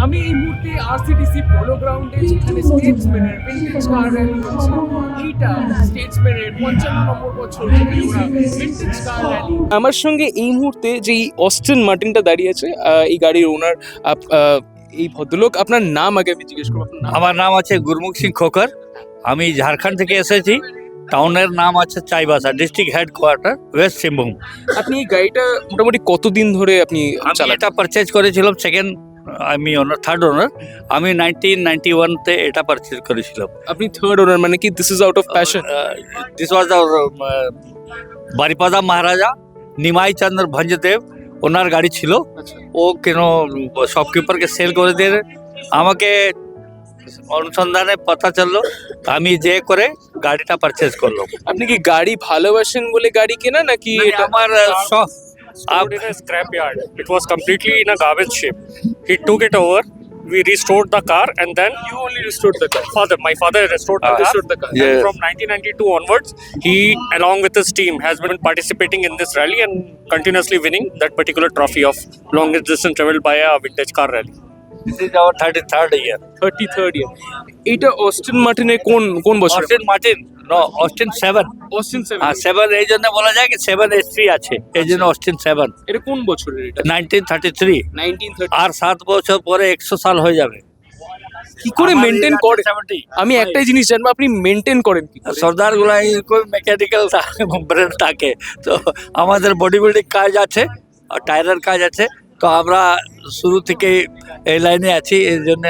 আমি এই মুহূর্তে আরসিটিসি পোলো গ্রাউন্ডে যেখানে স্টেটসম্যানের ভিন্টেজ কার র্যালি হচ্ছে, এইটা স্টেটসম্যানের 55 নম্বর বছর যেখানে ওরা ভিন্টেজ কার র্যালি। আমার সঙ্গে এই মুহূর্তে যে এই অস্টিন মার্টিনটা দাঁড়িয়ে আছে, এই গাড়ির ওনার এই ভদ্রলোক। আপনার নাম আগে আমি জিজ্ঞেস করবো। আপনার নাম? আমার নাম আছে গুরমুখ সিং খোকর। আমি ঝাড়খণ্ড থেকে এসেছি। টাউনের নাম আছে Chaibasa, district headquarter, West Singhbhum. আপনি এই গাড়িটা মোটামুটি কতদিন ধরে আপনি আমি চালান? এটা পারচেজ করেছিলাম সেকেন্ড, আমি ওনার থার্ড ওনার। আমি 1991-তে এটা পারচেজ করেছিলাম। আপনি থার্ড ওনার, মানে কি this is out of passion? This was our Baripada Maharaja Nimai Chandra Bhanjdeo, ওনার গাড়ি ছিল। আচ্ছা, ও কেন শপকিপারকে সেল করে দিয়ে আমাকে অনুসন্ধানে পতা চললো, আমি যে করে গাড়িটা পারচেজ করলাম। আপনি কি গাড়ি ভালোবাসেন বলে গাড়ি কেনা নাকি এটা? আমার শখ। Stored in a scrapyard. It was completely in a garbage shape. He took it over. We restored the car, and then You only restored the car. my father restored the car. Restored the car. Yeah. And from 1992 onwards, he, along with his team, has been participating in this rally and continuously winning that particular trophy of longest distance traveled by a vintage car rally. This is our 33rd year. 33rd ইয়ার। এটা Austin মার্টিনের কোন বছর? Aston Martin, no Aston 7। Aston 7। 7 এই জন্য বলা যায় কি 7 H3 আছে, এই জন্য অস্টিন 7। এটা কোন বছরের এটা? 1933। 1930। আর 7 বছর পরে 100 সাল হয়ে যাবে। কি করে মেনটেন করে? আমি একটাই জিনিস জানবো, আপনি মেনটেন করেন কি করে? সর্দার গুলাই কোই মেকানিক্যাল ব্রেন থাকে, তো আমাদের বডি বিল্ডিং কাজ আছে আর টায়ারের কাজ আছে, তো আমরা শুরু থেকে এই লাইনে আছি, এই জন্য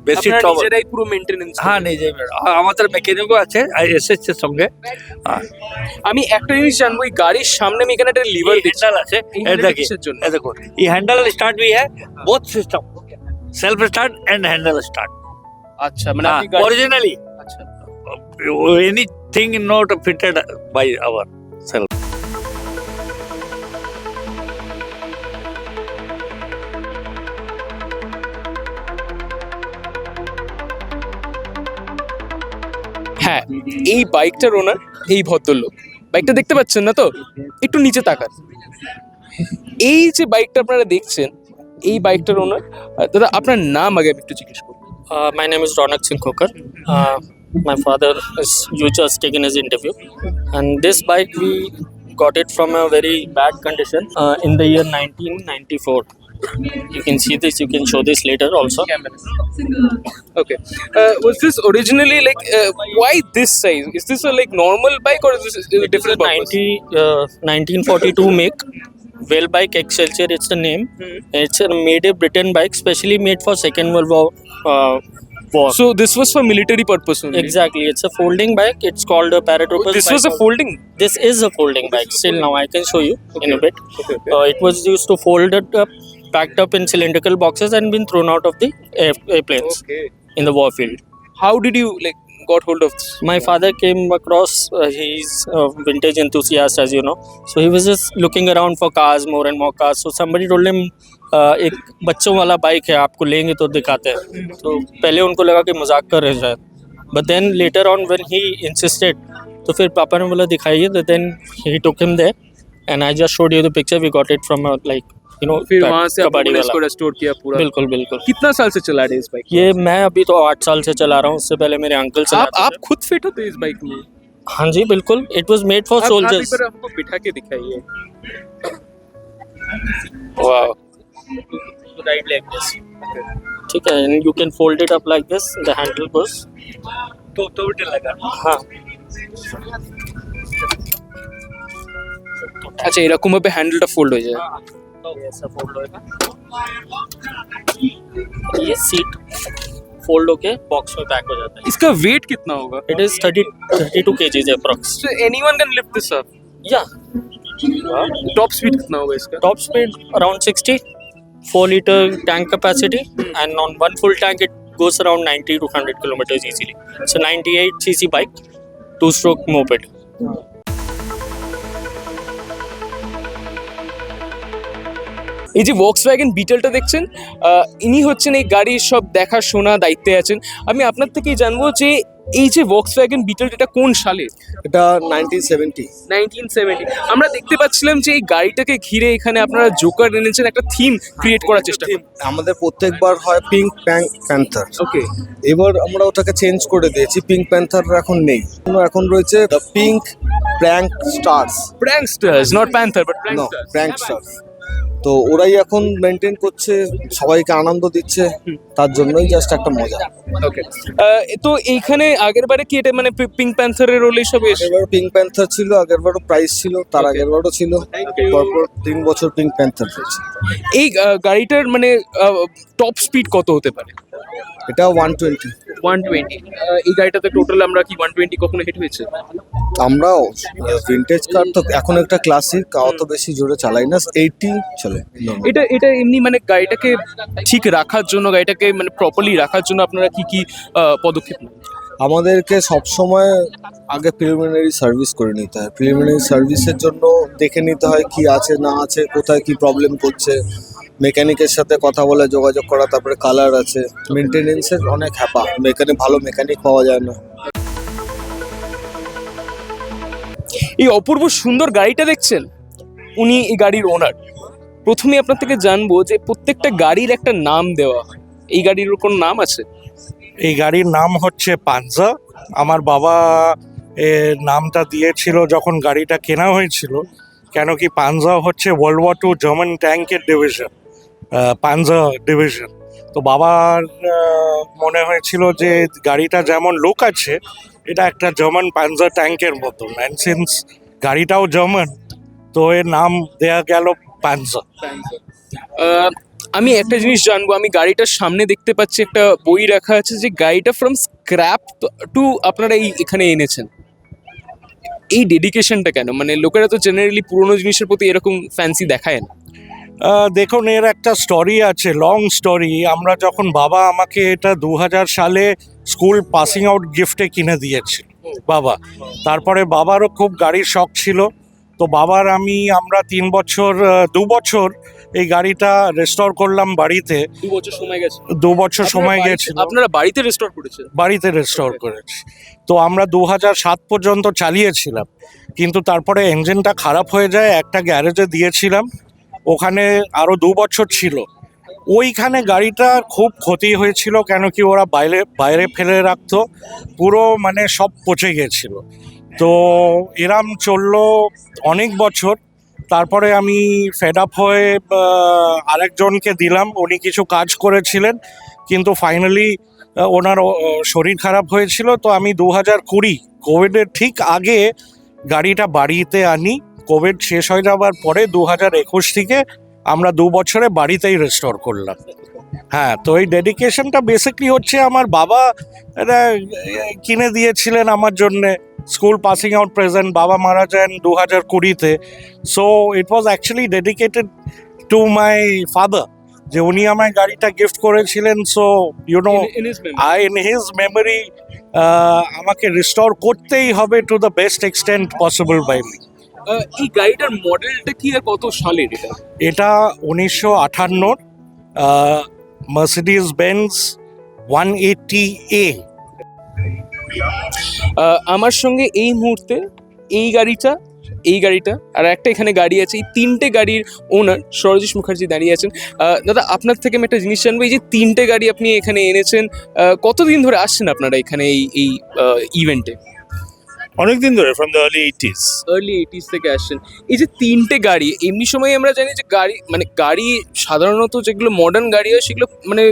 বেশি আপনারা ট্রাবল। নিজেরাই পুরো মেনটেনেন্স? হ্যাঁ, নিজেই। আর আমাদের মেকানিকও আছে, এসেছে সঙ্গে। আমি একটা জিনিস জানবো, এই গাড়ির সামনে আমি এখানে একটা লিভার দেখছি। হ্যান্ডেল আছে, এই এই handle দেখি, কিসের জন্য? এই দেখো, ये हैंडल स्टार्ट भी है, both system, self start and handle start. আচ্ছা, মানে আপনি গাড়ি ओरिजिनली আচ্ছা anything not fitted by our self. হ্যাঁ, এই বাইকটার ওনার এই ভদ্রলোক। বাইকটা দেখতে পাচ্ছেন না তো? একটু নিচে তাকান। এই যে বাইকটা আপনারা দেখছেন, এই বাইকটার ওনার। দাদা, আপনার নাম আগে আমি একটু জিজ্ঞেস করবো। My name is Ronak Singh Khokar. My father is you just taken his interview, and this bike we got it from a very bad condition in the year 1994. You can see this. You can show this later also. Okay. Was this originally like why this size? Is this a like normal bike or is this a different purpose? 1942 make. Well bike Excelsior, it's the name. It's a made in Britain bike, specially made for Second World War. So this was for military purpose only. Exactly, it's a folding bike. It's called a paratrooper. This was a folding. This is a folding bike. Still now, I can show you in a bit. Okay. It was used to fold it up, packed up in cylindrical boxes, and been thrown out of the airplanes Okay. in the warfield. How did you like got hold of this? My father came across. He's a vintage enthusiast, as you know. So he was just looking around for cars, more and more cars. So somebody told him, एक बच्चों वाला bike है, आपको लेंगे तो दिखाते हैं. तो पहले उनको लगा कि मजाक कर रहे हैं शायद. But then later on when he insisted, तो फिर पापा ने बोला दिखाइए. Then he took him there, and I just showed you the picture. We got it from a like फिर वहाँ से कबाड़ी आपने वाला. इसको रेस्टोर किया पूरा? बिल्कुल बिल्कुल. कितना साल से चला रहे इस बाइक? ये मैं अभी तो 8 साल से चला रहा हूँ. उससे पहले मेरे अंकल चलाते आप थे. खुद फिट होते इस बाइक में? हाँ जी बिल्कुल. It was made for आप soldiers. एक बार हमको बिठा के दिखाइए. Wow. Ride like this. ठीक है, and you can fold it up like this. The handle goes. तो उल्टे लगा। हाँ. अच्छा, এরকম ভাবে হ্যান্ডেলটা ফোল্ড হয়ে যায়। ये ऐसा फोल्ड होएगा. ये सीट फोल्ड होके बॉक्स में पैक हो जाता है. इसका वेट कितना होगा? It is 32 kgs approx. So anyone can lift this up? Yeah. Top speed कितना होगा इसका? Top speed around 60. 4-liter tank capacity, and on one full tank it goes around 90 to 100 kilometers easily. It's a 98cc bike, 2-stroke moped. এই যে Volkswagen বিটলটা দেখছেন, ইনি হচ্ছেন এই গাড়ির সব দেখাশোনা দায়িত্বে আছেন। আমি আপনার থেকেই জানবো যে এই যে ভক্সওয়াগন বিটল, এটা কোন সালে? এটা 1970। 1970। আমরা দেখতে পাচ্ছিলাম যে এই গাড়িটাকে ঘিরে এখানে আপনারা জোকার এনেছেন, একটা থিম ক্রিয়েট করার চেষ্টা করছেন। আমাদের প্রত্যেকবার হয় পিঙ্ক প্যান্থার, ওকে, এবার আমরা ওটাকে চেঞ্জ করে দিয়েছি, পিঙ্ক প্যান্থার এখন নেই, এখন রয়েছে the pink prank stars. Pranksters, not panther but no, prank stars. তো ওরাই এখন মেনটেন করছে, সবাইকে আনন্দ দিচ্ছে, তার জন্যই জাস্ট একটা মজা। ওকে, তো এইখানে আগের বারে কি এটা মানে পিঙ্ক প্যান্থারের রোল সব এসে? আগেরবারও পিঙ্ক প্যান্থার ছিল, আগেরবারও প্রাইস ছিল, তার আগেরবারও ছিল, পরপর 3 বছর পিঙ্ক প্যান্থার রয়েছে। এই গাড়িটার মানে টপ স্পিড কত হতে পারে? এটা 120। 120। এই গাড়িটাতে টোটাল আমরা কি 120 কখনো হিট হয়েছে? আমরাও ভিন্টেজ কার তো এখন একটা ক্লাসিক, অত বেশি জোরে চালাই না, 80 চলে। এটা এমনি মানে গাড়িটাকে ঠিক রাখার জন্য, গাড়িটাকে মানে প্রপারলি রাখার জন্য আপনারা কি কি পদক্ষেপ নেন? আমাদেরকে সবসময় আগে প্রিলিমিনারি সার্ভিস করে নিতে হয়। প্রিলিমিনারি সার্ভিসের জন্য দেখে নিতে হয় কি আছে না আছে, কোথায় কি প্রবলেম করছে, মেকানিকের সাথে কথা বলে যোগাযোগ করা, তারপরে কালার আছে, মেনটেনেন্সের অনেক হ্যাপা, ভালো মেকানিক পাওয়া যায় না। এই অপূর্ব সুন্দর গাড়িটা দেখছেন, উনি এই গাড়ির ওনার। প্রথমে আপনার থেকে জানবো যে প্রত্যেকটা গাড়ির একটা নাম দেওয়া হয়, এই গাড়ির কোনো নাম আছে? এই গাড়ির নাম হচ্ছে পানজা। আমার বাবা এর নামটা দিয়েছিল যখন গাড়িটা কেনা হয়েছিল, কেন কি পানজা হচ্ছে ওয়ার্ল্ড ওয়ার II জার্মান ট্যাঙ্কের ডিভিশন, পানজা ডিভিশন। তো বাবার মনে হয়েছিল যে গাড়িটা যেমন লুক আছে, এটা একটা জার্মান পানজা ট্যাঙ্কের মতন, অ্যান্ড সিন্স গাড়িটাও জার্মান, তো এর নাম দেয়া গেল পানজা। আমি একটা জিনিস জানবো, আমি গাড়িটার সামনে দেখতে পাচ্ছি একটা বই রাখা আছে যে গাড়িটা ফ্রম স্ক্র্যাপ টু আপনারা এখানে এনেছেন। এই ডেডিকেশনটা কেন? মানে লোকেরা তো জেনারেলি পুরোনো জিনিসের প্রতি এরকম ফ্যান্সি দেখায় না। দেখুন, এর একটা স্টোরি আছে, লং স্টোরি। আমরা যখন বাবা আমাকে এটা 2000 সালে স্কুল পাসিং আউট গিফটে কিনে দিয়েছিল বাবা, তারপরে বাবারও খুব গাড়ির শখ ছিল, তো আমরা 2 বছর এই গাড়িটা রেস্টোর করলাম বাড়িতে। 2 বছর সময় গেছে? 2 বছর সময় গেছিল। আপনারা বাড়িতে রেস্টোর করেছেন? বাড়িতে রেস্টোর করেছি। তো আমরা 2007 পর্যন্ত চালিয়েছিলাম, কিন্তু তারপরে ইঞ্জিনটা খারাপ হয়ে যায়, একটা গ্যারেজে দিয়েছিলাম, ওখানে আরও 2 বছর ছিল। ওইখানে গাড়িটার খুব ক্ষতি হয়েছিল, কেন কি ওরা বাইরে ফেলে রাখতো, পুরো মানে সব পচে গেছিল। তো এরম চললো অনেক বছর। তারপরে আমি ফেড আপ হয়ে আরেকজনকে দিলাম, উনি কিছু কাজ করেছিলেন, কিন্তু ফাইনালি ওনার শরীর খারাপ হয়েছিল। তো আমি 2020 কোভিডের ঠিক আগে গাড়িটা বাড়িতে আনি। কোভিড শেষ হয়ে যাওয়ার পরে 2021 থেকে আমরা 2 বছরে বাড়িতেই রেস্টোর করলাম। হ্যাঁ, তো এই ডেডিকেশনটা বেসিকলি হচ্ছে আমার বাবা এটা কিনে দিয়েছিলেন আমার জন্যে, স্কুল পাসিং আউট প্রেজেন্ট। বাবা মারা যান 2020-তে, so it was actually dedicated to my father, যে উনি আমায় গাড়িটা গিফট করেছিলেন। So you know, in his memory আমাকে রিস্টোর করতেই হবে to the best extent possible by me. এই গাড়িটার মডেলটা কি আর কত সালের এটা? এটা 1958 মার্সিডিজ বেঞ্জ 180A। আমার সঙ্গে এই মুহূর্তে এই গাড়িটা আর একটা এখানে গাড়ি আছে, এই 3টে গাড়ির ওনার সরজিৎ মুখার্জি দাঁড়িয়ে আছেন। দাদা, আপনার থেকে আমি একটা জিনিস জানবো, এই যে 3টে গাড়ি আপনি এখানে এনেছেন, কতদিন ধরে আসছেন আপনারা এখানে এই ইভেন্টে? অনেকদিন ধরে, ফ্রম দ্য আর্লি 80s থেকে আসছেন। এই যে 3টে গাড়ি, এমনি সময় আমরা জানি যে গাড়ি সাধারণত যেগুলো মডার্ন গাড়ি হয় সেগুলো মানে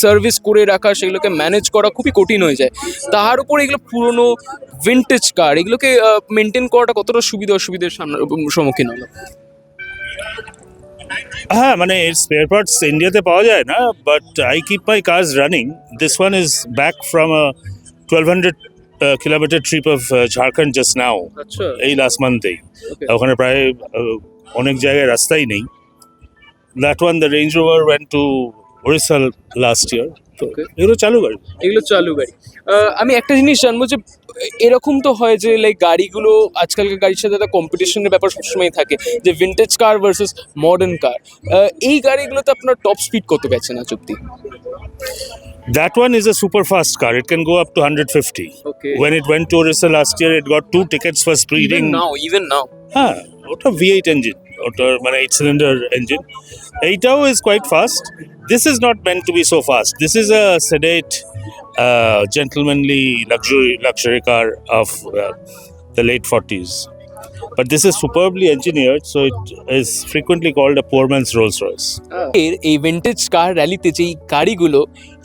সার্ভিস করে রাখা, সেগুলোকে ম্যানেজ করা খুবই কঠিন হয়ে যায়। তার উপর এগুলো পুরনো ভিন্টেজ কার, এগুলোকে মেনটেন করাটা কতটা অসুবিধার সম্মুখীন হলো? হ্যাঁ, মানে এর স্পেয়ার পার্টস ইন্ডিয়াতে পাওয়া যায় না, but I keep my cars running. This one is back from a 1200 kilometre trip of Jharkhand just now, আচ্ছা, এই লাস্ট মান্থেই। Okay. ওখানে প্রায় অনেক জায়গায় রাস্তাই নেই। That one, the range rover went to Odisha last year. তো Okay. এগুলো চালু গাড়ি। এগুলো চালু গাড়ি। আমি একটা জিনিস জানবো যে এরকম তো হয় যে লাইক গাড়িগুলো আজকালকার গাড়ির সাথে একটা কম্পিটিশনের ব্যাপার সবসময় থাকে, যে ভিন্টেজ কার ভার্সেস মডার্ন কার। এই গাড়িগুলোতে আপনার টপ স্পিড কত গেছে না সত্যি? That one is a super fast car. It can go up to 150. Okay. When it went to Orissa last year, it got 2 tickets for speeding. Even now. হ্যাঁ, ওটা V8 engine, ওটা মানে 8 cylinder engine. এইটাও is quite fast. This is not meant to be so fast. This is a sedate, gentlemanly luxury car of the late 40s. But this is superbly engineered, so it is frequently called a poor man's Rolls Royce. এর এই vintage কার র্যালিতে যেই গাড়িগুলো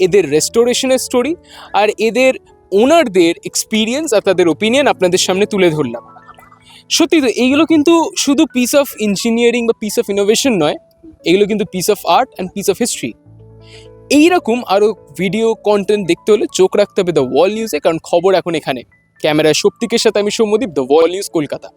এদের রেস্টোরেশনের story আর এদের ওনারদের experience আর তাদের opinion আপনাদের সামনে তুলে ধরলাম। সত্যি তো এইগুলো কিন্তু শুধু পিস অফ ইঞ্জিনিয়ারিং বা পিস অফ ইনোভেশন নয়, এগুলো কিন্তু piece of art and piece of history. এইরকম আরও ভিডিও কন্টেন্ট দেখতে হলে চোখ রাখতে হবে দ্য ওয়াল নিউজে, কারণ খবর এখন এখানে। ক্যামেরায় শক্তিকের সাথে আমি Soumyadeep, the Wall News, Kolkata.